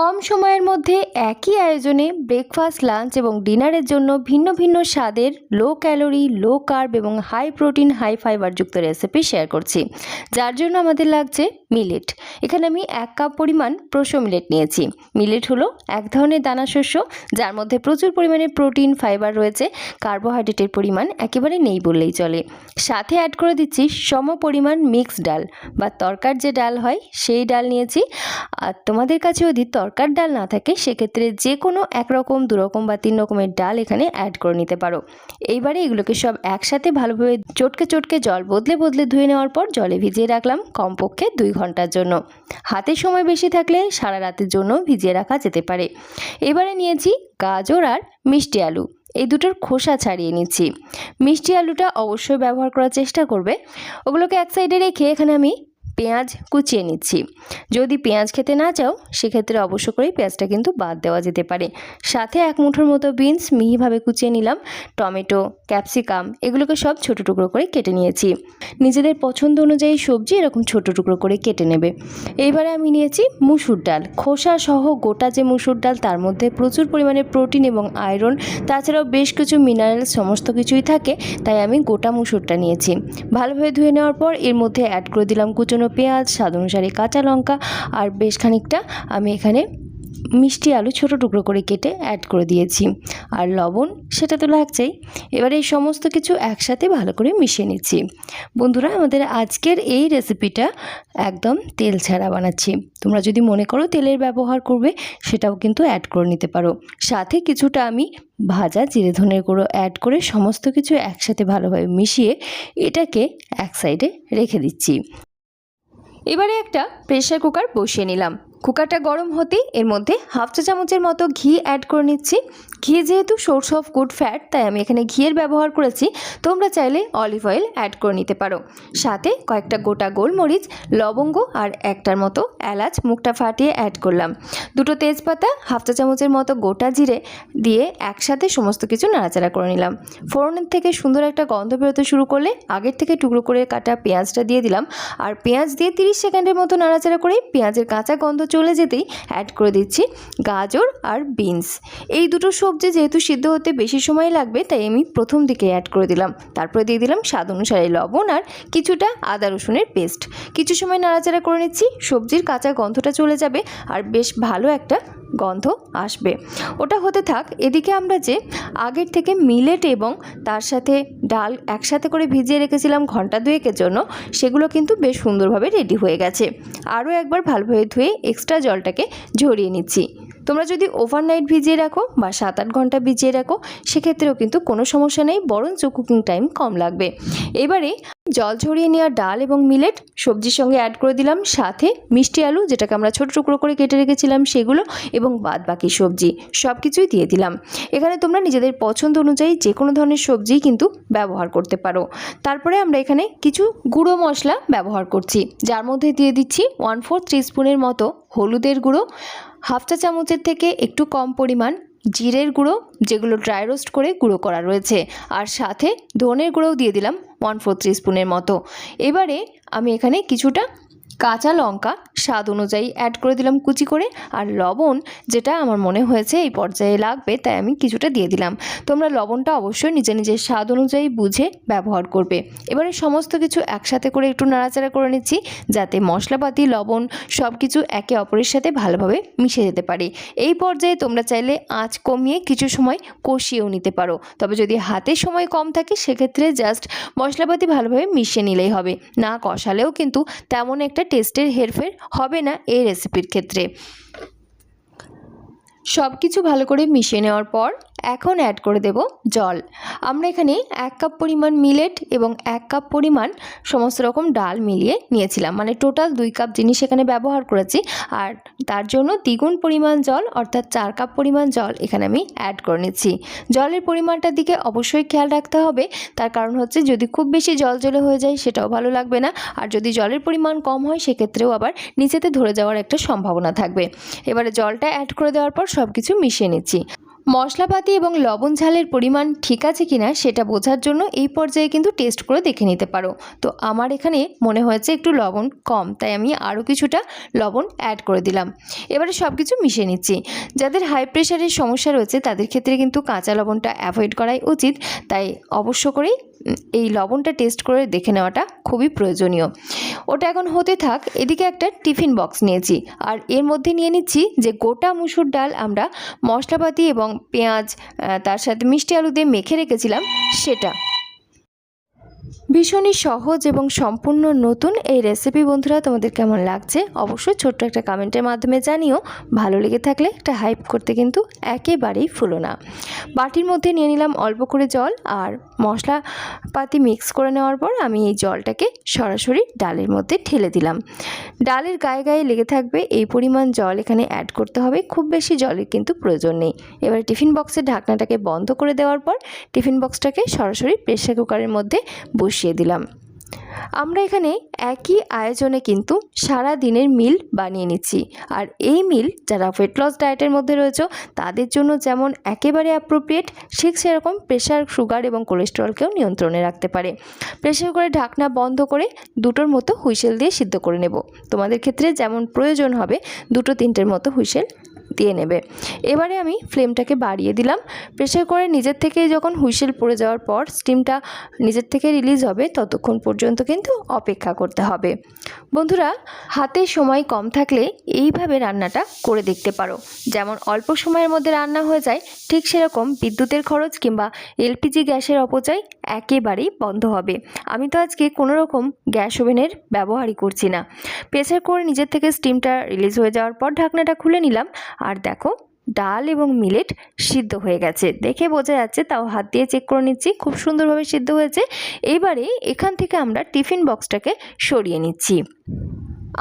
কম সময়ের মধ্যে একই আয়োজনে ব্রেকফাস্ট, লাঞ্চ এবং ডিনারের জন্য ভিন্ন ভিন্ন স্বাদের লো ক্যালোরি, লো কার্ব এবং হাই প্রোটিন, হাই ফাইবারযুক্ত রেসিপি শেয়ার করছি, যার জন্য আমাদের লাগছে মিলেট। এখানে আমি 1 কাপ পরিমাণ প্রোসো মিলেট নিয়েছি। মিলেট হলো এক ধরনের দানা শস্য যার মধ্যে প্রচুর পরিমাণে প্রোটিন, ফাইবার রয়েছে। কার্বোহাইড্রেটের পরিমাণ একেবারে নেই বললেই চলে। সাথে অ্যাড করে দিচ্ছি সম পরিমাণ মিক্সড ডাল বা তরকার যে ডাল হয় সেই ডাল নিয়েছি। আর তোমাদের কাছে যদি তরকার ডাল না থাকে সেক্ষেত্রে যে কোনো 1 রকম, 2 রকম বা 3 রকমের ডাল এখানে অ্যাড করে নিতে পারো। এইবারে এগুলোকে সব একসাথে ভালোভাবে চটকে চটকে জল বদলে বদলে ধুয়ে নেওয়ার পর জলে ভিজিয়ে রাখলাম কমপক্ষে 2 ঘন্টার জন্য। হাতে সময় বেশি থাকলে সারা রাতের জন্য ভিজিয়ে রাখা যেতে পারে। এবারে নিয়েছি গাজর আর মিষ্টি আলু, এই দুটোর খোসা ছাড়িয়ে নিচ্ছি। মিষ্টি আলুটা অবশ্যই ব্যবহার করার চেষ্টা করবে। ওগুলোকে এক সাইডে রেখে এখানে আমি পেঁয়াজ কুচিয়ে নিচ্ছি। যদি পেঁয়াজ খেতে না চাও সেক্ষেত্রে অবশ্য করেই পেঁয়াজটা কিন্তু বাদ দেওয়া যেতে পারে। সাথে 1 মুঠোর মতো বিনস মিহিভাবে কুচিয়ে নিলাম। টমেটো, ক্যাপসিকাম এগুলোকে সব ছোটো টুকরো করে কেটে নিয়েছি। নিজেদের পছন্দ অনুযায়ী সবজি এরকম ছোটো টুকরো করে কেটে নেবে। এইবারে আমি নিয়েছি মুসুর ডাল, খোসা সহ গোটা যে মুসুর ডাল, তার মধ্যে প্রচুর পরিমাণে প্রোটিন এবং আয়রন, তাছাড়াও বেশ কিছু মিনারেলস সমস্ত কিছুই থাকে, তাই আমি গোটা মুসুরটা নিয়েছি। ভালোভাবে ধুয়ে নেওয়ার পর এর মধ্যে অ্যাড করে দিলাম কুচনো পেঁয়াজ, স্বাদ অনুসারে কাঁচা লঙ্কা আর বেশ খানিকটা আমি এখানে মিষ্টি আলু ছোটো টুকরো করে কেটে অ্যাড করে দিয়েছি। আর লবণ সেটা তো লাগছেই। এবারে এই সমস্ত কিছু একসাথে ভালো করে মিশিয়ে নিচ্ছি। বন্ধুরা, আমাদের আজকের এই রেসিপিটা একদম তেল ছাড়া বানাচ্ছি। তোমরা যদি মনে করো তেলের ব্যবহার করবে সেটাও কিন্তু অ্যাড করে নিতে পারো। সাথে কিছুটা আমি ভাজা জিরে ধনের গুঁড়ো অ্যাড করে সমস্ত কিছু একসাথে ভালোভাবে মিশিয়ে এটাকে এক সাইডে রেখে দিচ্ছি। এবারে একটা প্রেসার কুকার বসিয়ে নিলাম। কুকারটা গরম হতেই এর মধ্যে 1/2 চা চামচের মতো ঘি অ্যাড করে নিচ্ছি। ঘি যেহেতু সোর্স অফ গুড ফ্যাট, তাই আমি এখানে ঘিয়ের ব্যবহার করেছি। তোমরা চাইলে অলিভ অয়েল অ্যাড করে নিতে পারো। সাথে কয়েকটা গোটা গোলমরিচ, লবঙ্গ আর একটার মতো এলাচ মুখটা ফাটিয়ে অ্যাড করলাম। 2টো তেজপাতা, 1/2 চা চামচের মতো গোটা জিরে দিয়ে একসাথে সমস্ত কিছু নাড়াচাড়া করে নিলাম। ফোড়নের থেকে সুন্দর একটা গন্ধ বেরোতে শুরু করলে আগের থেকে টুকরো করে কাটা পেঁয়াজটা দিয়ে দিলাম। আর পেঁয়াজ দিয়ে 30 সেকেন্ডের মতো নাড়াচাড়া করে পেঁয়াজের কাঁচা গন্ধ চলে যেতেই অ্যাড করে দিচ্ছি গাজর আর বিনস। এই দুটো সবজি যেহেতু সিদ্ধ হতে বেশি সময় লাগবে, তাই আমি প্রথম দিকে অ্যাড করে দিলাম। তারপরে দিয়ে দিলাম স্বাদ অনুসারে লবণ আর কিছুটা আদা রসুনের পেস্ট। কিছু সময় নাড়াচাড়া করে নিচ্ছি। সবজির কাঁচা গন্ধটা চলে যাবে আর বেশ ভালো একটা গন্ধ আসবে। ওটা হতে থাক। এদিকে আমরা যে আগের থেকে মিলেট এবং তার সাথে ডাল একসাথে করে ভিজিয়ে রেখেছিলাম ঘন্টা 2-এর জন্য, সেগুলো কিন্তু বেশ সুন্দরভাবে রেডি হয়ে গেছে। আরও একবার ভালোভাবে ধুয়ে এক্সট্রা জলটাকে ঝরিয়ে নিচ্ছি। তোমরা যদি ওভারনাইট ভিজিয়ে রাখো বা 7-8 ঘন্টা ভিজিয়ে রাখো সেক্ষেত্রেও কিন্তু কোনো সমস্যা নেই, বরঞ্চ কুকিং টাইম কম লাগবে। এবারে জল ঝরিয়ে নেওয়া ডাল এবং মিলেট সবজির সঙ্গে অ্যাড করে দিলাম। সাথে মিষ্টি আলু, যেটাকে আমরা ছোটো টুকরো করে কেটে রেখেছিলাম, সেগুলো এবং বাদ বাকি সবজি সব কিছুই দিয়ে দিলাম। এখানে তোমরা নিজেদের পছন্দ অনুযায়ী যে কোনো ধরনের সবজি কিন্তু ব্যবহার করতে পারো। তারপরে আমরা এখানে কিছু গুঁড়ো মশলা ব্যবহার করছি, যার মধ্যে দিয়ে দিচ্ছি 1/4 টিস্পুনের মতো হলুদের গুঁড়ো, 1/2 চা চামচের থেকে একটু কম পরিমাণ জিরের গুঁড়ো, যেগুলো ড্রাই রোস্ট করে গুঁড়ো করা রয়েছে, আর সাথে ধনের গুঁড়োও দিয়ে দিলাম 1/4 টিস্পুনের মতো। এবারে আমি এখানে কিছুটা কাঁচা লঙ্কা স্বাদ অনুযায়ী অ্যাড করে দিলাম কুচি করে, আর লবণ যেটা আমার মনে হয়েছে এই পর্যায়ে লাগবে তাই আমি কিছুটা দিয়ে দিলাম। তোমরা লবণটা অবশ্যই নিজের স্বাদ অনুযায়ী বুঝে ব্যবহার করবে। এবারে সমস্ত কিছু একসাথে করে একটু নাড়াচাড়া করে নিচ্ছি, যাতে মশলাপাতি, লবণ সব কিছু একে অপরের সাথে ভালোভাবে মিশে যেতে পারে। এই পর্যায়ে তোমরা চাইলে আঁচ কমিয়ে কিছু সময় কষিয়েও নিতে পারো। তবে যদি হাতে সময় কম থাকে সেক্ষেত্রে জাস্ট মশলাপাতি ভালোভাবে মিশিয়ে নিলেই হবে। না কষালেও কিন্তু তেমন একটা টেস্টের হেরফের হবে না এই রেসিপির ক্ষেত্রে। সব কিছু ভালো করে মিশিয়ে নেওয়ার পর এখন অ্যাড করে দেব জল। আমরা এখানে 1 কাপ পরিমাণ মিলেট এবং 1 কাপ পরিমাণ সমস্ত রকম ডাল মিলিয়ে নিয়েছিলাম, মানে টোটাল 2 কাপ জিনিস এখানে ব্যবহার করেছি। আর তার জন্য দ্বিগুণ পরিমাণ জল অর্থাৎ 4 কাপ পরিমাণ জল এখানে আমি অ্যাড করে নিচ্ছি। জলের পরিমাণটার দিকে অবশ্যই খেয়াল রাখতে হবে, তার কারণ হচ্ছে যদি খুব বেশি জল হয়ে যায় সেটাও ভালো লাগবে না, আর যদি জলের পরিমাণ কম হয় সেক্ষেত্রেও আবার নিচেতে ধরে যাওয়ার একটা সম্ভাবনা থাকবে। এবারে জলটা অ্যাড করে দেওয়ার পর সব কিছু মিশিয়ে নিচ্ছি। মশলাপাতি এবং লবণ ঝালের পরিমাণ ঠিক আছে কিনা সেটা বোঝার জন্য এই পর্যায়ে কিন্তু টেস্ট করে দেখে নিতে পারো। তো আমার এখানে মনে হয়েছে একটু লবণ কম, তাই আমি আরও কিছুটা লবণ অ্যাড করে দিলাম। এবারে সব কিছু মিশিয়ে নিচ্ছি। যাদের হাই প্রেশারের সমস্যা রয়েছে তাদের ক্ষেত্রে কিন্তু কাঁচা লবণটা অ্যাভয়েড করাই উচিত, তাই অবশ্য করেই এই লবণটা টেস্ট করে দেখে নেওয়াটা খুবই প্রয়োজনীয়। ওটা এখন হতে থাক। এদিকে একটা টিফিন বক্স নিয়েছি, আর এর মধ্যে নিয়ে নিচ্ছি যে গোটা মুসুর ডাল আমরা মশলাপাতি এবং পেঁয়াজ তার সাথে মিষ্টি আলু দিয়ে মেখে রেখেছিলাম সেটা। ভীষণই সহজ এবং সম্পূর্ণ নতুন এই রেসিপি বন্ধুরা তোমাদের কেমন লাগছে অবশ্যই ছোট্ট একটা কমেন্টের মাধ্যমে জানিও। ভালো লেগে থাকলে একটা হাইপ করতে কিন্তু একেবারেই ভুলো না। বাটির মধ্যে নিয়ে নিলাম অল্প করে জল, আর মশলাপাতি মিক্স করে নেওয়ার পর আমি এই জলটাকে সরাসরি ডালের মধ্যে ঢেলে দিলাম। ডালের গায়ে গায়ে লেগে থাকবে এই পরিমাণ জল এখানে অ্যাড করতে হবে, খুব বেশি জলের কিন্তু প্রয়োজন নেই। এবার টিফিন বক্সের ঢাকনাটাকে বন্ধ করে দেওয়ার পর টিফিন বক্সটাকে সরাসরি প্রেসার কুকারের মধ্যে বসিয়ে দিলাম। আমরা এখানে একই আয়োজনে কিন্তু সারা দিনের মিল বানিয়ে নিচ্ছি, আর এই মিল যারা ওয়েট লস ডায়েটের মধ্যে রয়েছে তাদের জন্য যেমন একেবারে অ্যাপ্রোপ্রিয়েট, ঠিক সেরকম প্রেশার, সুগার এবং কোলেস্টেরলকেও নিয়ন্ত্রণে রাখতে পারে। প্রেসার কুকারের ঢাকনা বন্ধ করে দুটোর মতো হুইসেল দিয়ে সিদ্ধ করে নেব। তোমাদের ক্ষেত্রে যেমন প্রয়োজন হবে 2-3টের মতো হুইসেল দিয়ে নেবে। এবারে আমি ফ্লেমটাকে বাড়িয়ে দিলাম। প্রেসার কুকারে নিজের থেকে যখন হুইসেল পড়ে যাওয়ার পর স্টিমটা নিজের থেকে রিলিজ হবে ততক্ষণ পর্যন্ত কিন্তু অপেক্ষা করতে হবে। বন্ধুরা, হাতে সময় কম থাকলে এইভাবে রান্নাটা করে দেখতে পারো। যেমন অল্প সময়ের মধ্যে রান্না হয়ে যায়, ঠিক সেরকম বিদ্যুতের খরচ কিংবা এলপিজি গ্যাসের অপচয় একেবারেই বন্ধ হবে। আমি তো আজকে কোনো রকম গ্যাস ওভেনের ব্যবহারই করছি না। প্রেসার কুকারে নিজের থেকে স্টিমটা রিলিজ হয়ে যাওয়ার পর ঢাকনাটা খুলে নিলাম, আর দেখো ডাল এবং মিলেট সিদ্ধ হয়ে গেছে, দেখে বোঝা যাচ্ছে, তাও হাত দিয়ে চেক করে নিচ্ছি, খুব সুন্দরভাবে সিদ্ধ হয়েছে। এইবারে এখান থেকে আমরা টিফিন বক্সটাকে সরিয়ে নিচ্ছি।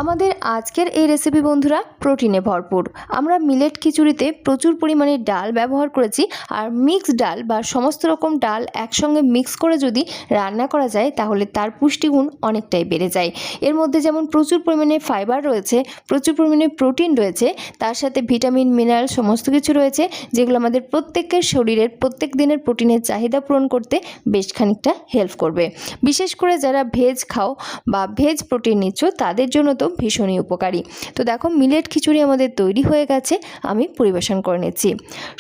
আমাদের আজকের এই রেসিপি বন্ধুরা প্রোটিনে ভরপুর। আমরা মিলেট খিচুড়িতে প্রচুর পরিমাণে ডাল ব্যবহার করেছি, আর মিক্সড ডাল বা সমস্ত রকম ডাল একসঙ্গে মিক্স করে যদি রান্না করা যায় তাহলে তার পুষ্টিগুণ অনেকটাই বেড়ে যায়। এর মধ্যে যেমন প্রচুর পরিমাণে ফাইবার রয়েছে, প্রচুর পরিমাণে প্রোটিন রয়েছে, তার সাথে ভিটামিন, মিনারেল সমস্ত কিছু রয়েছে, যেগুলো আমাদের প্রত্যেকের শরীরের প্রত্যেক দিনের প্রোটিনের চাহিদা পূরণ করতে বেশ খানিকটা হেল্প করবে। বিশেষ করে যারা ভেজ খাও বা ভেজ প্রোটিন নিচ্ছ তাদের জন্য তো ভীষণই উপকারী। তো দেখো মিলেট খিচুড়ি আমাদের তৈরি হয়ে গেছে, আমি পরিবেশন করে নিচ্ছি।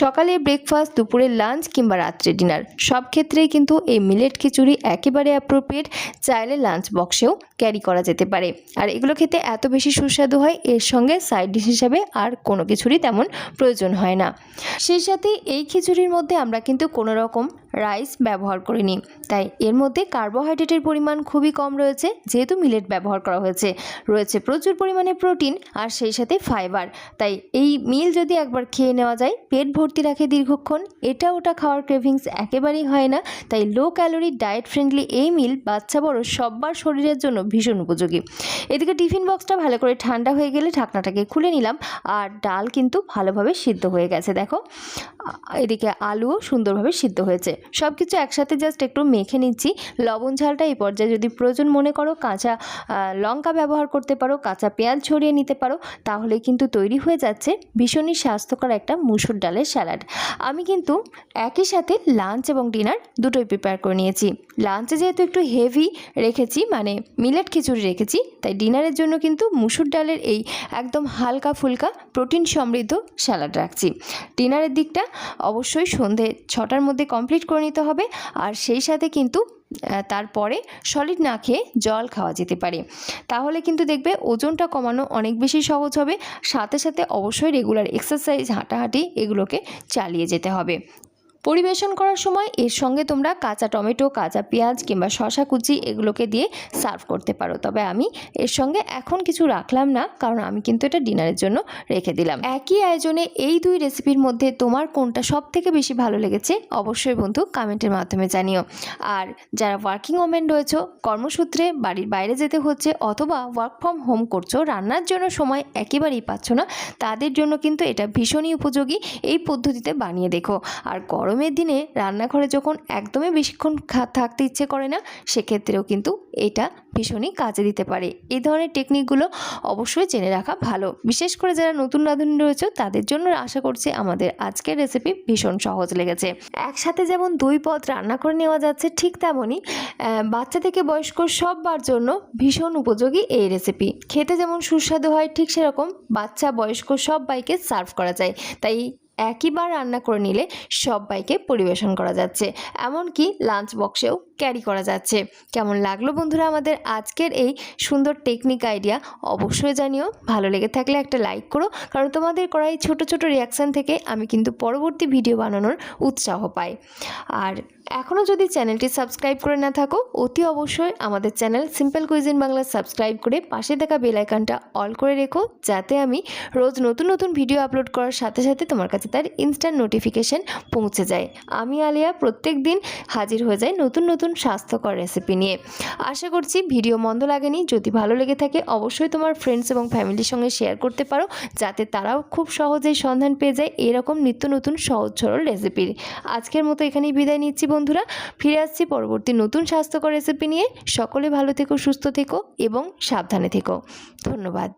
সকালে ব্রেকফাস্ট, দুপুরের লাঞ্চ কিংবা রাত্রে ডিনার সব ক্ষেত্রেই কিন্তু এই মিলেট খিচুড়ি একেবারে অ্যাপ্রোপ্রিয়েট। চাইলে লাঞ্চ বক্সেও ক্যারি করা যেতে পারে, আর এগুলো খেতে এত বেশি সুস্বাদু হয়, এর সঙ্গে সাইড ডিশ হিসাবে আর কোনো কিছুরই তেমন প্রয়োজন হয় না। সেই সাথে এই খিচুড়ির মধ্যে আমরা কিন্তু কোনো রকম রাইস ব্যবহার করিনি, তাই এর মধ্যে কার্বোহাইড্রেটের পরিমাণ খুবই কম রয়েছে। যেহেতু মিলেট ব্যবহার করা হয়েছে, রয়েছে প্রচুর পরিমাণে প্রোটিন আর সেই সাথে ফাইবার, তাই এই মিল যদি একবার খেয়ে নেওয়া যায় পেট ভর্তি রাখে দীর্ঘক্ষণ। এটা ওটা খাওয়ার ক্রেভিংস একেবারেই হয় না, তাই লো ক্যালোরি ডায়েট ফ্রেন্ডলি এই মিল বাচ্চা বড় সবার শরীরের জন্য ভীষণ উপযোগী। এদিকে টিফিন বক্সটা ভালো করে ঠান্ডা হয়ে গেলে ঢাকনাটাকে খুলে নিলাম, আর ডাল কিন্তু ভালোভাবে সিদ্ধ হয়ে গেছে। দেখো এদিকে আলুও সুন্দরভাবে সিদ্ধ হয়েছে। সব কিছু একসাথে জাস্ট একটু মেখে নিচ্ছি। লবণ ঝালটা এই পর্যায়ে যদি প্রয়োজন মনে করো কাঁচা লঙ্কা ব্যবহার করতে পারো, কাঁচা পেঁয়াজ ছড়িয়ে নিতে পারো, তাহলে কিন্তু তৈরি হয়ে যাচ্ছে ভীষণই স্বাস্থ্যকর একটা মুসুর ডালের স্যালাড। আমি কিন্তু একই সাথে লাঞ্চ এবং ডিনার দুটোই প্রিপেয়ার করে নিয়েছি। লাঞ্চে যেহেতু একটু হেভি রেখেছি, মানে মিলেট খিচুড়ি রেখেছি, তাই ডিনারের জন্য কিন্তু মুসুর ডালের এই একদম হালকা ফুলকা প্রোটিন সমৃদ্ধ স্যালাড রাখছি। ডিনারের দিকটা অবশ্যই সন্ধে 6টার মধ্যে কমপ্লিট করে নিতে হবে, আর সেই সাথে কিন্তু তারপরে সলিড না খেয়ে জল খাওয়া যেতে পারে। তাহলে কিন্তু দেখবে ওজনটা কমানো অনেক বেশি সহজ হবে। সাথে সাথে অবশ্যই রেগুলার এক্সারসাইজ, হাঁটাহাঁটি এগুলোকে চালিয়ে যেতে হবে। পরিবেশন করার সময় এর সঙ্গে তোমরা কাঁচা টমেটো, কাঁচা পেঁয়াজ কিংবা শসা কুচি এগুলোকে দিয়ে সার্ভ করতে পারো, তবে আমি এর সঙ্গে এখন কিছু রাখলাম না, কারণ আমি কিন্তু এটা ডিনারের জন্য রেখে দিলাম। একই আয়োজনে এই দুই রেসিপির মধ্যে তোমার কোনটা সব থেকে বেশি ভালো লেগেছে অবশ্যই বন্ধু কমেন্টের মাধ্যমে জানিও। আর যারা ওয়ার্কিং ওমেন রয়েছে, কর্মসূত্রে বাড়ির বাইরে যেতে হচ্ছে অথবা ওয়ার্ক ফ্রম হোম করছো, রান্নার জন্য সময় একেবারেই পাচ্ছ না, তাদের জন্য কিন্তু এটা ভীষণই উপযোগী। এই পদ্ধতিতে বানিয়ে দেখো। আর গরমে গরমের দিনে রান্নাঘরে যখন একদমই বেশিক্ষণ থাকতে ইচ্ছে করে না, সেক্ষেত্রেও কিন্তু এটা ভীষণই কাজে দিতে পারে। এই ধরনের টেকনিকগুলো অবশ্যই জেনে রাখা ভালো, বিশেষ করে যারা নতুন রাঁধুনি রয়েছে তাদের জন্য আশা করছি আমাদের আজকের রেসিপি ভীষণ সহজ লেগেছে। একসাথে যেমন 2 পদ রান্না করে নেওয়া যাচ্ছে, ঠিক তেমনই বাচ্চা থেকে বয়স্ক সবার জন্য ভীষণ উপযোগী এই রেসিপি। খেতে যেমন সুস্বাদু হয়, ঠিক সেরকম বাচ্চা বয়স্ক সবাইকে সার্ভ করা যায়। তাই একইবার রান্না করে নিলে সবাইকে পরিবেশন করা যাচ্ছে, এমনকি লাঞ্চ বক্সেও ক্যারি করা যাচ্ছে। কেমন লাগলো বন্ধুরা আমাদের আজকের এই সুন্দর টেকনিক আইডিয়া? অবশ্যই জানিও। ভালো লেগে থাকলে একটা লাইক করো, কারণ তোমাদের করা এই ছোটো ছোটো রিয়াকশান থেকে আমি কিন্তু পরবর্তী ভিডিও বানানোর উৎসাহ পাই। আর এখনও যদি চ্যানেলটি সাবস্ক্রাইব করে না থাকো, অতি অবশ্যই আমাদের channel simple cuisine Bangla subscribe করে পাশে থাকা বেল আইকনটা অল করে রেখো, যাতে আমি রোজ নতুন নতুন ভিডিও আপলোড করার সাথে সাথে তোমার কাছে তার ইনস্ট্যান্ট নোটিফিকেশন পৌঁছে যায়। আমি আলিয়া প্রত্যেক দিন হাজির হয়ে যাই নতুন নতুন স্বাস্থ্যকর রেসিপি নিয়ে। আশা করছি ভিডিও মন্দ লাগেনি। যদি ভালো লেগে থাকে অবশ্যই তোমার ফ্রেন্ডস এবং ফ্যামিলির সঙ্গে শেয়ার করতে পারো, যাতে তারাও খুব সহজেই সন্ধান পেয়ে যায় এরকম নিত্য নতুন সহজ সরল রেসিপির। আজকের মতো এখানেই বিদায় নিচ্ছি বন্ধুরা, ফিরে আসছি পরবর্তী নতুন স্বাস্থ্যকর রেসিপি নিয়ে। সকলে ভালো থেকো, সুস্থ থেকো এবং সাবধানে থেকো। ধন্যবাদ।